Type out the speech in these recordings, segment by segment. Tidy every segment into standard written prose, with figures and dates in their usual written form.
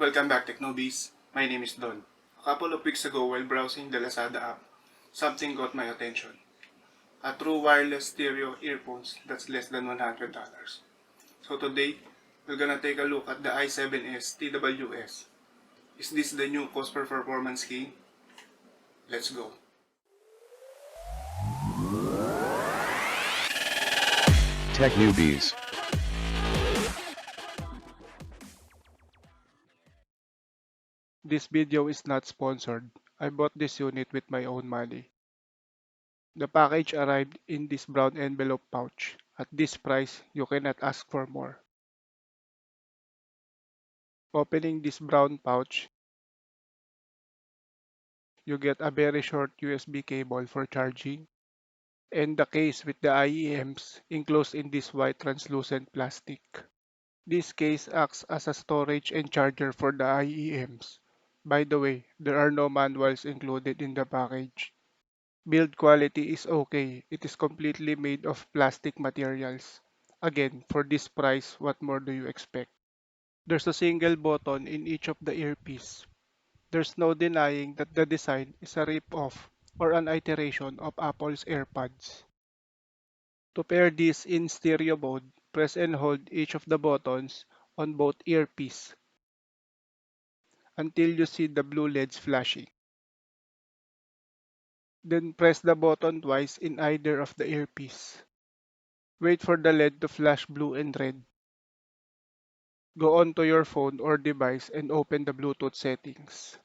Welcome back, Technobies. My name is Don. A couple of weeks ago while browsing the Lazada app, something got my attention. A True Wireless Stereo Earphones that's less than $100. So today, we're gonna take a look at the i7S TWS. Is this the new cost per performance king? Let's go. Tech Newbies. This video is not sponsored. I bought this unit with my own money. The package arrived in this brown envelope pouch. At this price, you cannot ask for more. Opening this brown pouch, you get a very short USB cable for charging and the case with the IEMs enclosed in this white translucent plastic. This case acts as a storage and charger for the IEMs. By the way, there are no manuals included in the package. Build quality is okay. It is completely made of plastic materials. Again, for this price, what more do you expect? There's a single button in each of the earpiece. There's no denying that the design is a rip-off or an iteration of Apple's AirPods. To pair this in stereo mode, press and hold each of the buttons on both earpiece until you see the blue LEDs flashing. Then press the button twice in either of the earpiece. Wait for the LED to flash blue and red. Go onto your phone or device and open the Bluetooth settings.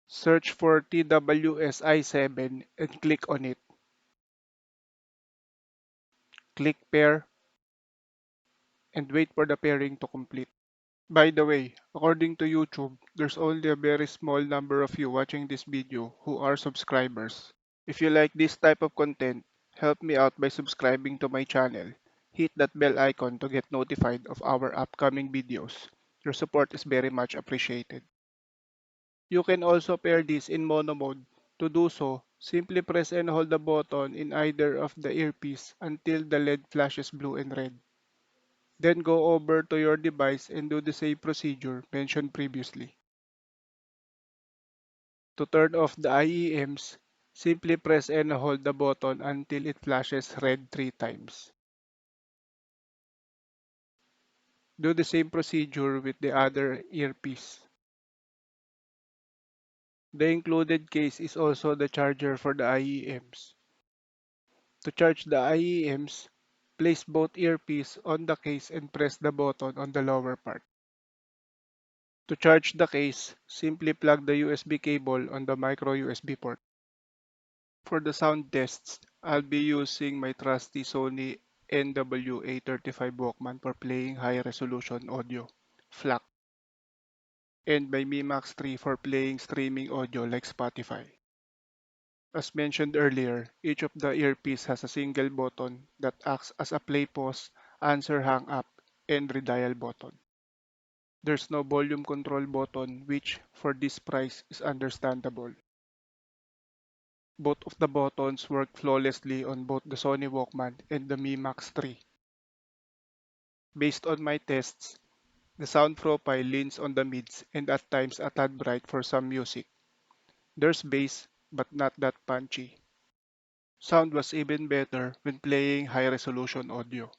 Search for TWS i7 and click on it. Click pair and wait for the pairing to complete. By the way, according to YouTube, there's only a very small number of you watching this video who are subscribers. If you like this type of content, help me out by subscribing to my channel. Hit that bell icon to get notified of our upcoming videos. Your support is very much appreciated. You can also pair this in mono mode. To do so, simply press and hold the button in either of the earpiece until the LED flashes blue and red. Then go over to your device and do the same procedure mentioned previously. To turn off the IEMs, simply press and hold the button until it flashes red 3 times. Do the same procedure with the other earpiece. The included case is also the charger for the IEMs. To charge the IEMs, place both earpiece on the case and press the button on the lower part. To charge the case, simply plug the USB cable on the micro USB port. For the sound tests, I'll be using my trusty Sony NWA35 Walkman for playing high-resolution audio, FLAC, and my Mi Max 3 for playing streaming audio like Spotify. As mentioned earlier, each of the earpiece has a single button that acts as a play pause, answer hang up, and redial button. There's no volume control button which, for this price, is understandable. Both of the buttons work flawlessly on both the Sony Walkman and the Mi Max 3. Based on my tests, the sound profile leans on the mids and at times a tad bright for some music. There's bass, but not that punchy. Sound was even better when playing high-resolution audio.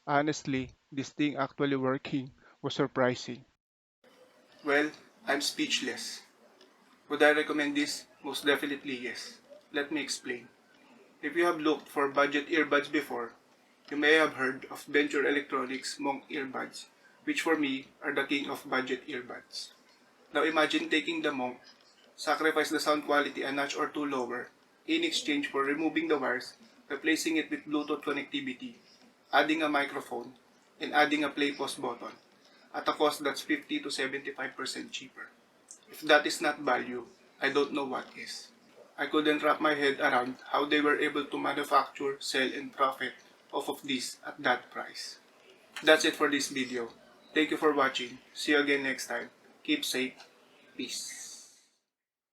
Honestly, this thing actually working was surprising. Well, I'm speechless. Would I recommend this? Most definitely yes. Let me explain. If you have looked for budget earbuds before, you may have heard of Venture Electronics Monk earbuds, which for me are the king of budget earbuds. Now imagine taking the Monk, sacrifice the sound quality a notch or two lower, in exchange for removing the wires, replacing it with Bluetooth connectivity, adding a microphone, and adding a play pause button, at a cost that's 50 to 75% cheaper. If that is not value, I don't know what is. I couldn't wrap my head around how they were able to manufacture, sell, and profit off of this at that price. That's it for this video. Thank you for watching. See you again next time. Keep safe. Peace.